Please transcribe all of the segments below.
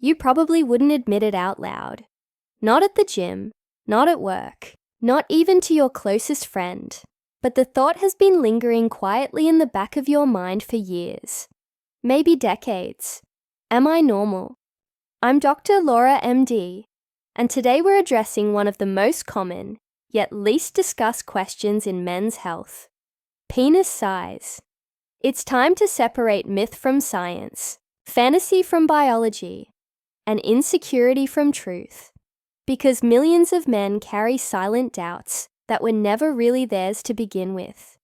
you probably wouldn't admit it out loud. Not at the gym, not at work, not even to your closest friend. But the thought has been lingering quietly in the back of your mind for years, maybe decades. Am I normal? I'm Dr. Laura, MD, and today we're addressing one of the most common, yet least discussed questions in men's health: penis size. It's time to separate myth from science, fantasy from biology, and insecurity from truth. Because millions of men carry silent doubts that were never really theirs to begin with.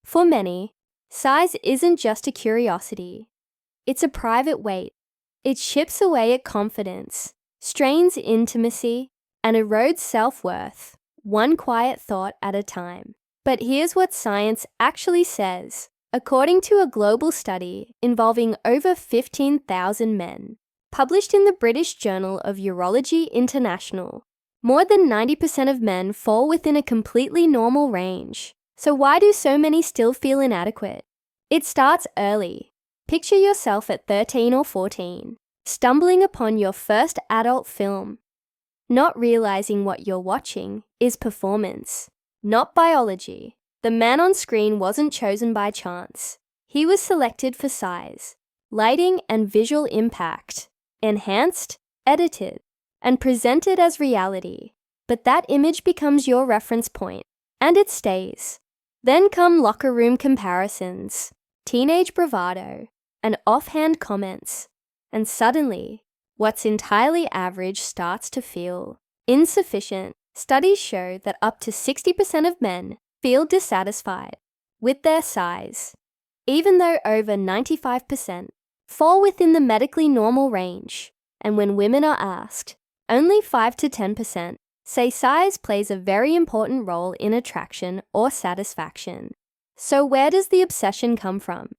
For many, size isn't just a curiosity. It's a private weight. It chips away at confidence, strains intimacy, and erodes self-worth, one quiet thought at a time. But here's what science actually says. According to a global study involving over 15,000 men, published in the British Journal of Urology International, more than 90% of men fall within a completely normal range. So why do so many still feel inadequate? It starts early. Picture yourself at 13 or 14, stumbling upon your first adult film, not realizing what you're watching is performance, not biology. The man on screen wasn't chosen by chance. He was selected for size, lighting, and visual impact, enhanced, edited, and presented as reality. But that image becomes your reference point, and it stays. Then come locker room comparisons, teenage bravado, and offhand comments. And suddenly, what's entirely average starts to feel insufficient. Studies show that up to 60% of men feel dissatisfied with their size, even though over 95% fall within the medically normal range. And when women are asked, only 5 to 10% say size plays a very important role in attraction or satisfaction. So where does the obsession come from?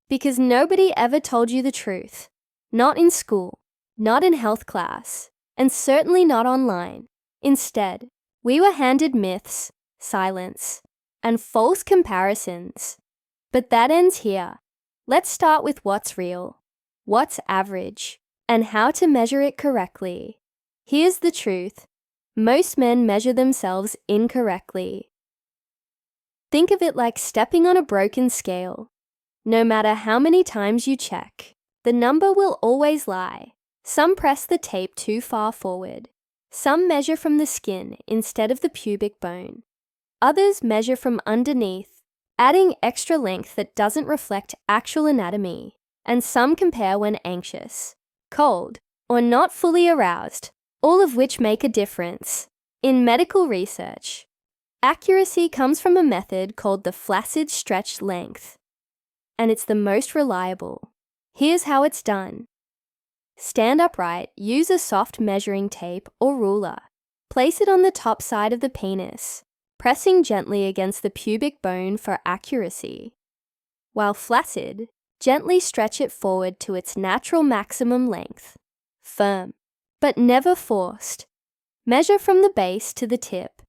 Because nobody ever told you the truth. Not in school, not in health class, and certainly not online. Instead, we were handed myths, silence, and false comparisons. But that ends here. Let's start with what's real, what's average, and how to measure it correctly. Here's the truth. Most men measure themselves incorrectly. Think of it like stepping on a broken scale. No matter how many times you check, the number will always lie. Some press the tape too far forward. Some measure from the skin instead of the pubic bone. Others measure from underneath, adding extra length that doesn't reflect actual anatomy. And some compare when anxious, cold, or not fully aroused, all of which make a difference. In medical research, accuracy comes from a method called the flaccid stretch length, and it's the most reliable. Here's how it's done. Stand upright, use a soft measuring tape or ruler. Place it on the top side of the penis, pressing gently against the pubic bone for accuracy. While flaccid, gently stretch it forward to its natural maximum length. Firm, but never forced. Measure from the base to the tip.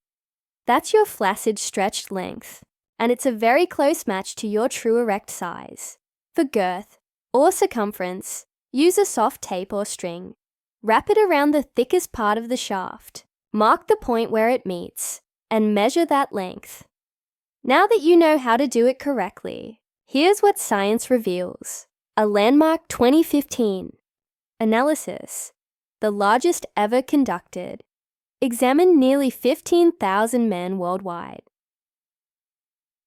That's your flaccid stretched length, and it's a very close match to your true erect size. For girth or circumference, use a soft tape or string. Wrap it around the thickest part of the shaft. Mark the point where it meets, and measure that length. Now that you know how to do it correctly, here's what science reveals. A landmark 2015 analysis, the largest ever conducted, examined nearly 15,000 men worldwide.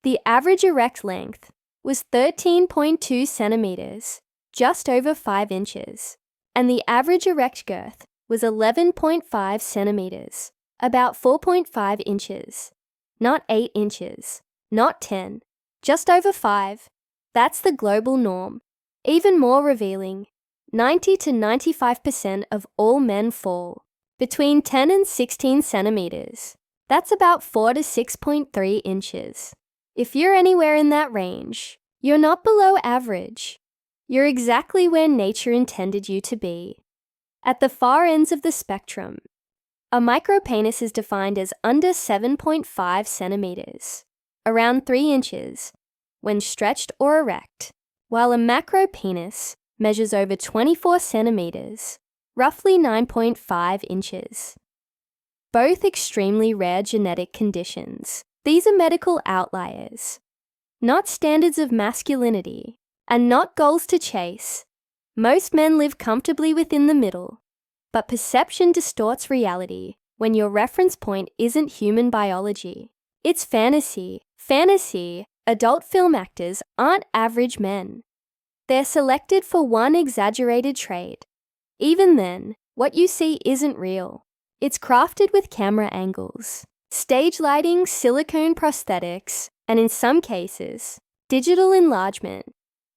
The average erect length was 13.2 centimeters, just over 5 inches, and the average erect girth was 11.5 centimeters, about 4.5 inches. Not 8 inches, not 10, just over 5. That's the global norm. Even more revealing, 90 to 95% of all men fall between 10 and 16 centimeters. That's about 4 to 6.3 inches. If you're anywhere in that range, you're not below average. You're exactly where nature intended you to be. At the far ends of the spectrum, a micropenis is defined as under 7.5 centimeters, around 3 inches, when stretched or erect, while a macropenis measures over 24 centimeters, roughly 9.5 inches. Both extremely rare genetic conditions. These are medical outliers, not standards of masculinity, and not goals to chase. Most men live comfortably within the middle, but perception distorts reality when your reference point isn't human biology. It's fantasy. Fantasy, adult film actors aren't average men. They're selected for one exaggerated trait. Even then, what you see isn't real. It's crafted with camera angles, stage lighting, silicone prosthetics, and in some cases, digital enlargement.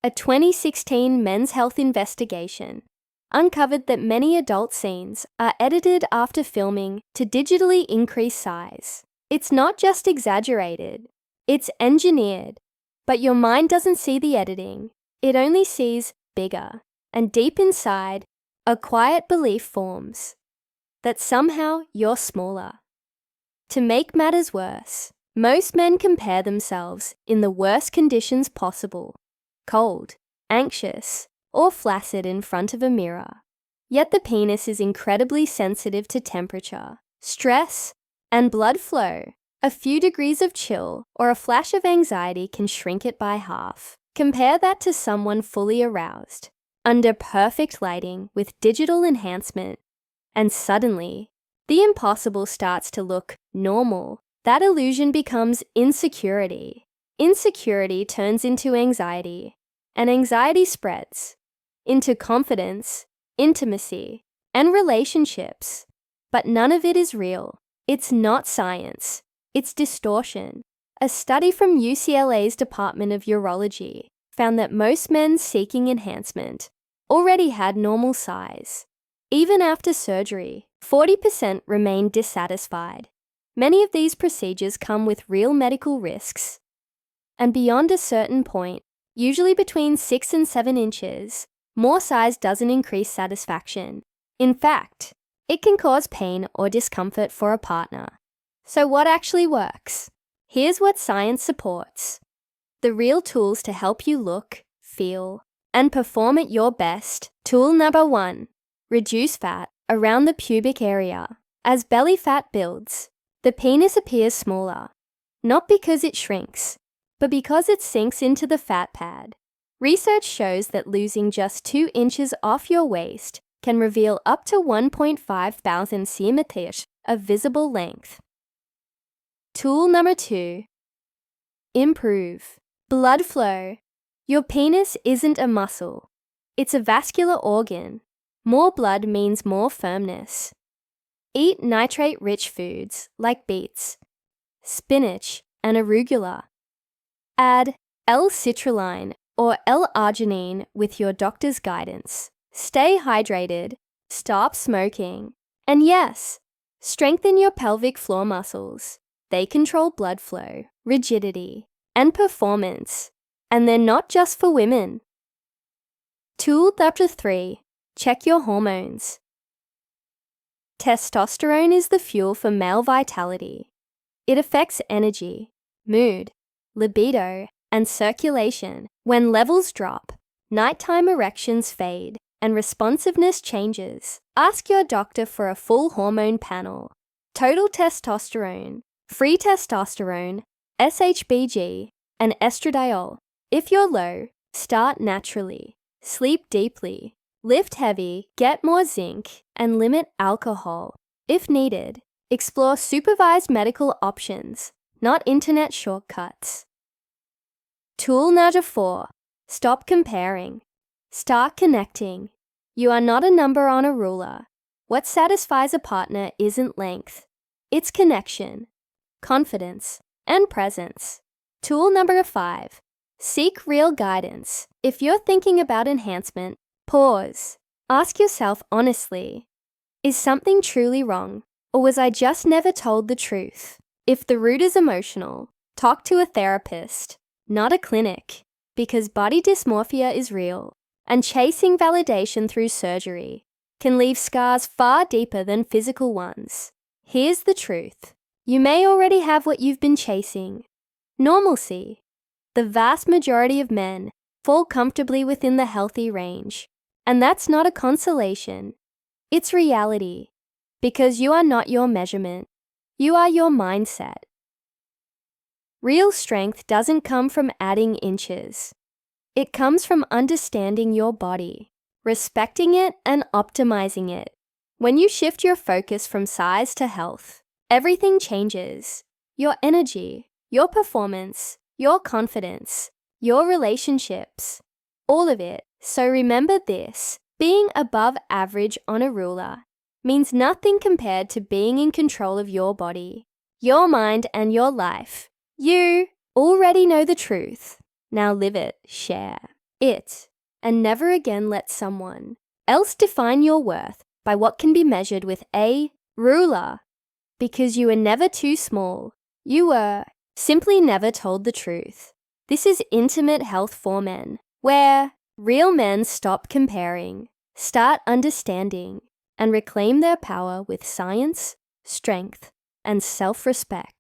A 2016 Men's Health investigation uncovered that many adult scenes are edited after filming to digitally increase size. It's not just exaggerated, it's engineered. But your mind doesn't see the editing. It only sees bigger. And deep inside, a quiet belief forms that somehow you're smaller. To make matters worse, most men compare themselves in the worst conditions possible: cold, anxious, or flaccid in front of a mirror. Yet the penis is incredibly sensitive to temperature, stress, and blood flow. A few degrees of chill or a flash of anxiety can shrink it by half. Compare that to someone fully aroused, under perfect lighting with digital enhancement, and suddenly, the impossible starts to look normal. That illusion becomes insecurity. Insecurity turns into anxiety, and anxiety spreads into confidence, intimacy, and relationships. But none of it is real. It's not science. It's distortion. A study from UCLA's Department of Urology found that most men seeking enhancement already had normal size. Even after surgery, 40% remained dissatisfied. Many of these procedures come with real medical risks. And beyond a certain point, usually between 6 and 7 inches, more size doesn't increase satisfaction. In fact, it can cause pain or discomfort for a partner. So what actually works? Here's what science supports. The real tools to help you look, feel, and perform at your best. Tool number 1. Reduce fat around the pubic area. As belly fat builds, the penis appears smaller, not because it shrinks, but because it sinks into the fat pad. Research shows that losing just 2 inches off your waist can reveal up to 1.5 thousand centimeters of visible length. Tool number 2. Improve blood flow. Your penis isn't a muscle. It's a vascular organ. More blood means more firmness. Eat nitrate-rich foods like beets, spinach, and arugula. Add L-citrulline or L-arginine with your doctor's guidance. Stay hydrated, stop smoking, and yes, strengthen your pelvic floor muscles. They control blood flow, rigidity, and performance, and they're not just for women. Tool number 3. Check your hormones. Testosterone is the fuel for male vitality. It affects energy, mood, libido, and circulation. When levels drop, nighttime erections fade, and responsiveness changes. Ask your doctor for a full hormone panel. Total testosterone, free testosterone, SHBG, and estradiol. If you're low, start naturally. Sleep deeply. Lift heavy, get more zinc, and limit alcohol. If needed, explore supervised medical options, not internet shortcuts. Tool number 4. Stop comparing. Start connecting. You are not a number on a ruler. What satisfies a partner isn't length. It's connection, confidence, and presence. Tool number 5. Seek real guidance. If you're thinking about enhancement, pause. Ask yourself honestly, is something truly wrong, or was I just never told the truth? If the root is emotional, talk to a therapist, not a clinic, because body dysmorphia is real, and chasing validation through surgery can leave scars far deeper than physical ones. Here's the truth. You may already have what you've been chasing: normalcy. The vast majority of men fall comfortably within the healthy range. And that's not a consolation. It's reality. Because you are not your measurement. You are your mindset. Real strength doesn't come from adding inches. It comes from understanding your body, respecting it, and optimizing it. When you shift your focus from size to health, everything changes. Your energy, your performance, your confidence, your relationships, all of it. So remember this, being above average on a ruler means nothing compared to being in control of your body, your mind, and your life. You already know the truth. Now live it, share it, and never again let someone else define your worth by what can be measured with a ruler. Because you were never too small. You were simply never told the truth. This is Intimate Health for Men, where real men stop comparing, start understanding, and reclaim their power with science, strength, and self-respect.